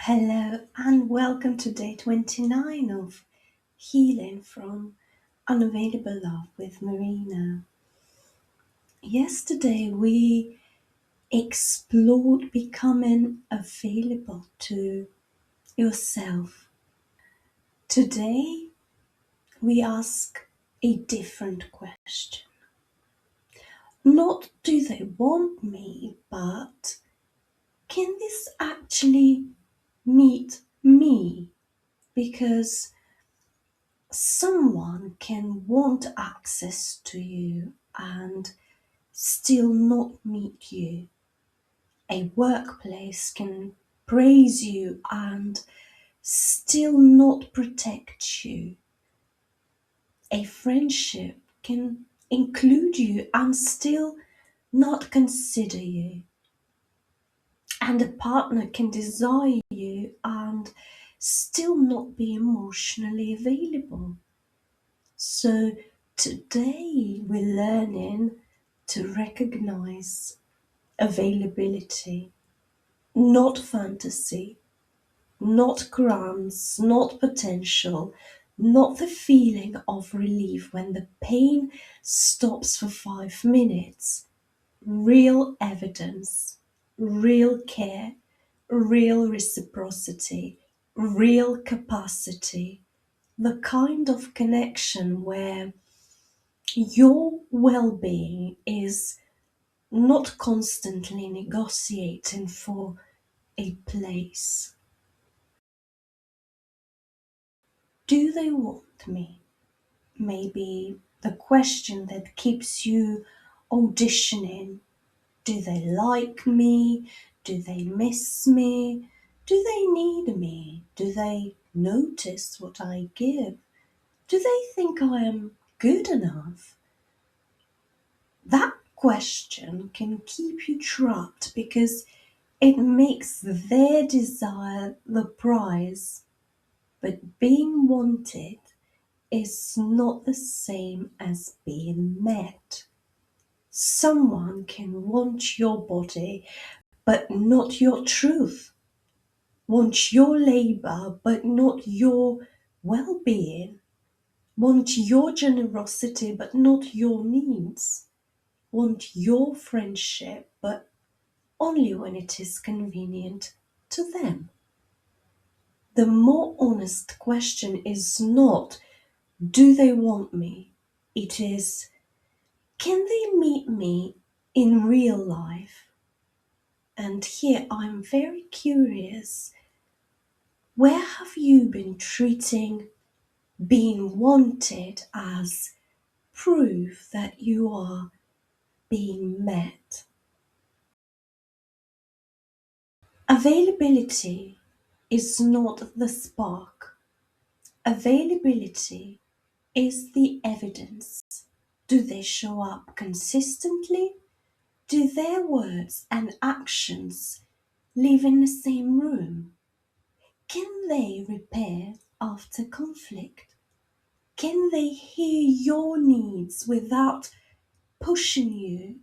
Hello and welcome to day 29 of Healing from Unavailable Love with Marina. Yesterday we explored becoming available to yourself. Today we ask a different question. Not do they want me, but can this actually meet me? Because someone can want access to you and still not meet you. A workplace can praise you and still not protect you. A friendship can include you and still not consider you. And a partner can desire you and still not be emotionally available. So today we're learning to recognize availability, not fantasy, not grants, not potential, not the feeling of relief when the pain stops for 5 minutes. Real evidence, real care, real reciprocity, real capacity, the kind of connection where your well being is not constantly negotiating for a place. Do they want me? Maybe the question that keeps you auditioning. Do they like me? Do they miss me? Do they need me? Do they notice what I give? Do they think I am good enough? That question can keep you trapped because it makes their desire the prize. But being wanted is not the same as being met. Someone can want your body but not your truth, want your labor but not your well being, want your generosity but not your needs, want your friendship but only when it is convenient to them. The more honest question is not, do they want me? It is, can they meet me in real life? And here I'm very curious, where have you been treating being wanted as proof that you are being met? Availability is not the spark. Availability is the evidence. Do they show up consistently? Do their words and actions live in the same room? Can they repair after conflict? Can they hear your needs without pushing you?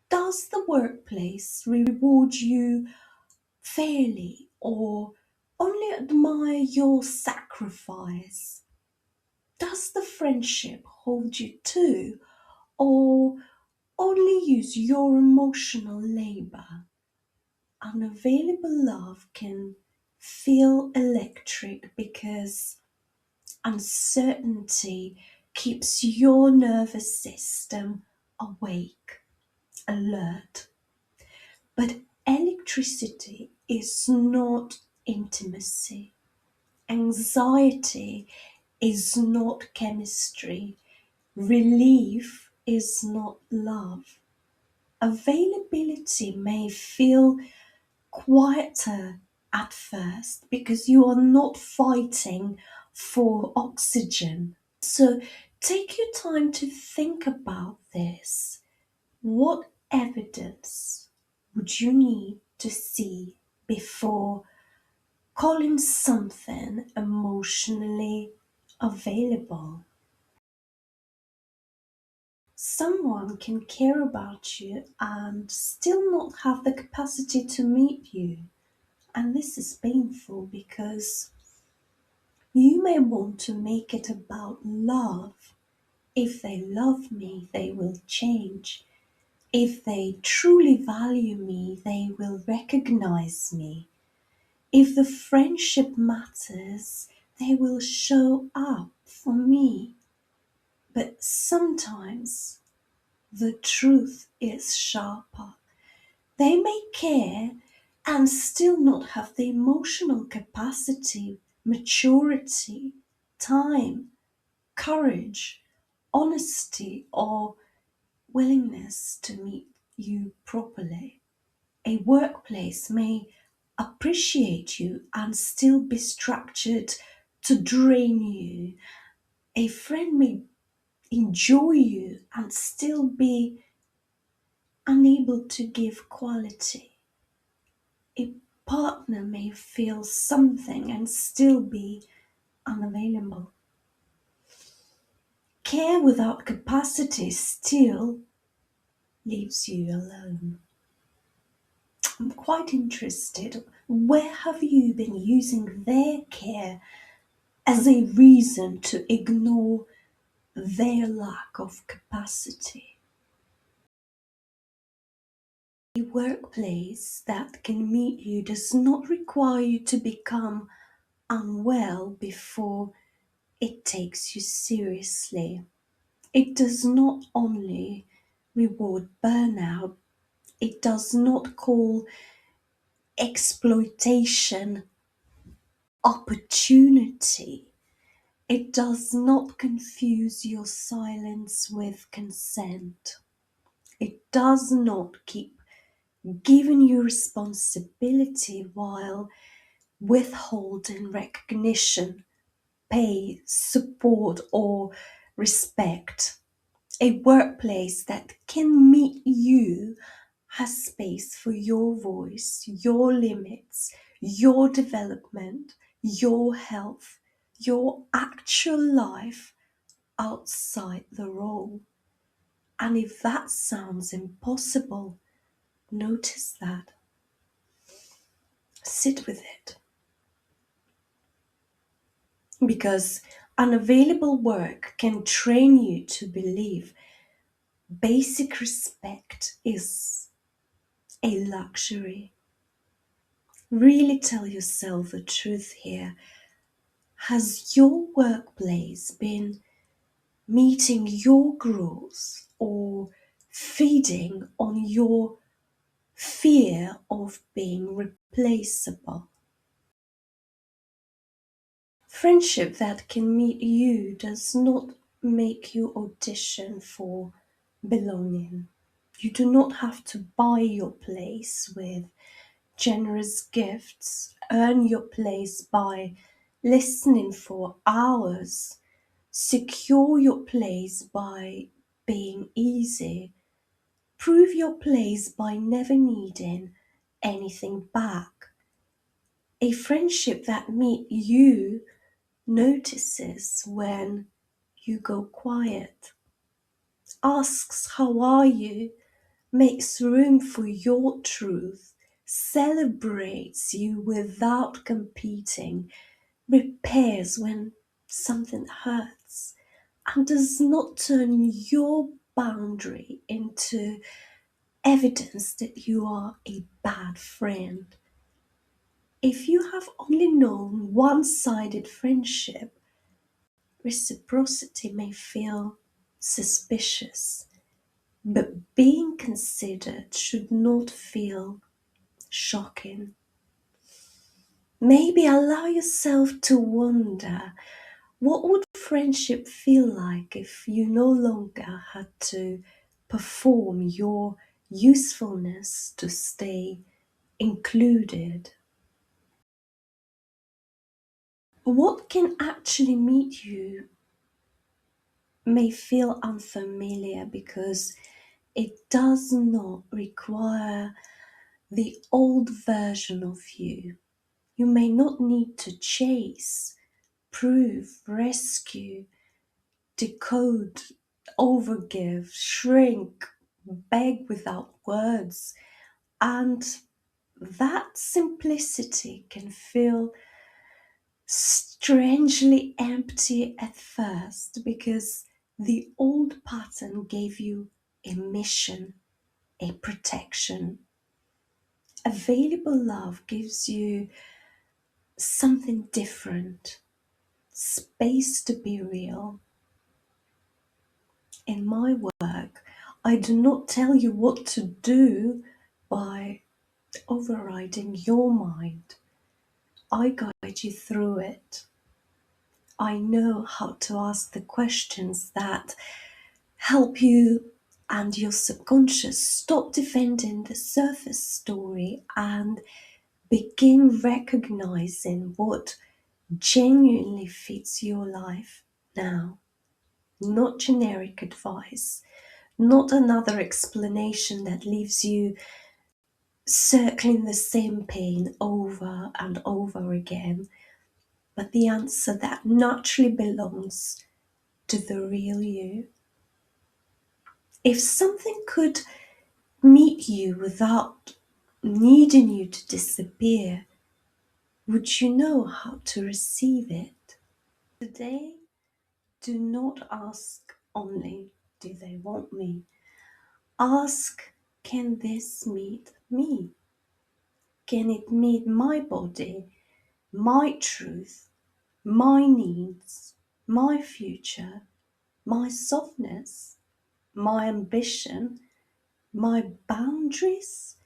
Does the workplace reward you fairly or only admire your sacrifice? Does the friendship hold you to or only use your emotional labor? Unavailable love can feel electric because uncertainty keeps your nervous system awake, alert. But electricity is not intimacy. Anxiety is not chemistry. Relief is not love. Availability may feel quieter at first because you are not fighting for oxygen. So take your time to think about this. What evidence would you need to see before calling something emotionally available? Someone can care about you and still not have the capacity to meet you. And this is painful because you may want to make it about love. If they love me, they will change. If they truly value me, they will recognize me. If the friendship matters, they will show up for me. But sometimes the truth is sharper. They may care and still not have the emotional capacity, maturity, time, courage, honesty, or willingness to meet you properly. A workplace may appreciate you and still be structured to drain you. A friend may enjoy you and still be unable to give quality. A partner may feel something and still be unavailable. Care without capacity still leaves you alone. I'm quite interested. Where have you been using their care as a reason to ignore their lack of capacity? A workplace that can meet you does not require you to become unwell before it takes you seriously. It does not only reward burnout, it does not call exploitation opportunity. It does not confuse your silence with consent. It does not keep giving you responsibility while withholding recognition, pay, support, or respect. A workplace that can meet you has space for your voice, your limits, your development, your health, your actual life outside the role. And if that sounds impossible, notice that. Sit with it. Because unavailable work can train you to believe basic respect is a luxury. Really tell yourself the truth here. Has your workplace been meeting your growth or feeding on your fear of being replaceable? Friendship that can meet you does not make you audition for belonging. You do not have to buy your place with generous gifts, earn your place by listening for hours, secure your place by being easy, prove your place by never needing anything back. A friendship that meets you notices when you go quiet, asks how are you, makes room for your truth, celebrates you without competing, repairs when something hurts, and does not turn your boundary into evidence that you are a bad friend. If you have only known one sided friendship, reciprocity may feel suspicious, but being considered should not feel shocking. Maybe allow yourself to wonder, what would friendship feel like if you no longer had to perform your usefulness to stay included? What can actually meet you may feel unfamiliar because it does not require the old version of you. You may not need to chase, prove, rescue, decode, overgive, shrink, beg without words, and that simplicity can feel strangely empty at first because the old pattern gave you a mission, a protection. Available love gives you something different, space to be real. In my work, I do not tell you what to do by overriding your mind. I guide you through it. I know how to ask the questions that help you and your subconscious stop defending the surface story and begin recognizing what genuinely fits your life now. Not generic advice, not another explanation that leaves you circling the same pain over and over again, but the answer that naturally belongs to the real you. If something could meet you without needing you to disappear, would you know how to receive it? Today, do not ask only, do they want me? Ask, can this meet me? Can it meet my body, my truth, my needs, my future, my softness, my ambition, my boundaries,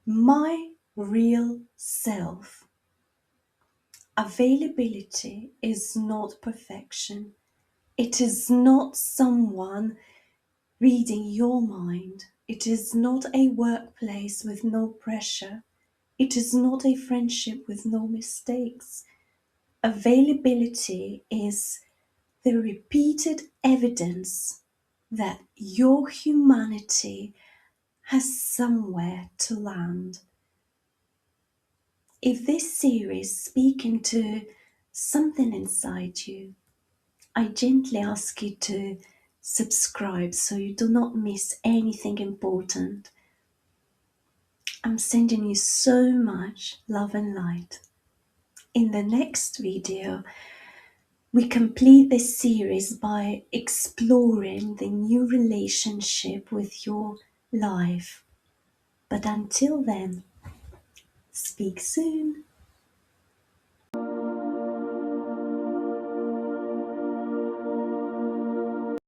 my real self? Availability is not perfection. It is not someone reading your mind. It is not a workplace with no pressure. It is not a friendship with no mistakes. Availability is the repeated evidence that your humanity has somewhere to land. If this series is speaking to something inside you, I gently ask you to subscribe so you do not miss anything important. I'm sending you so much love and light. In the next video, we complete this series by exploring the new relationship with your life. But until then, speak soon.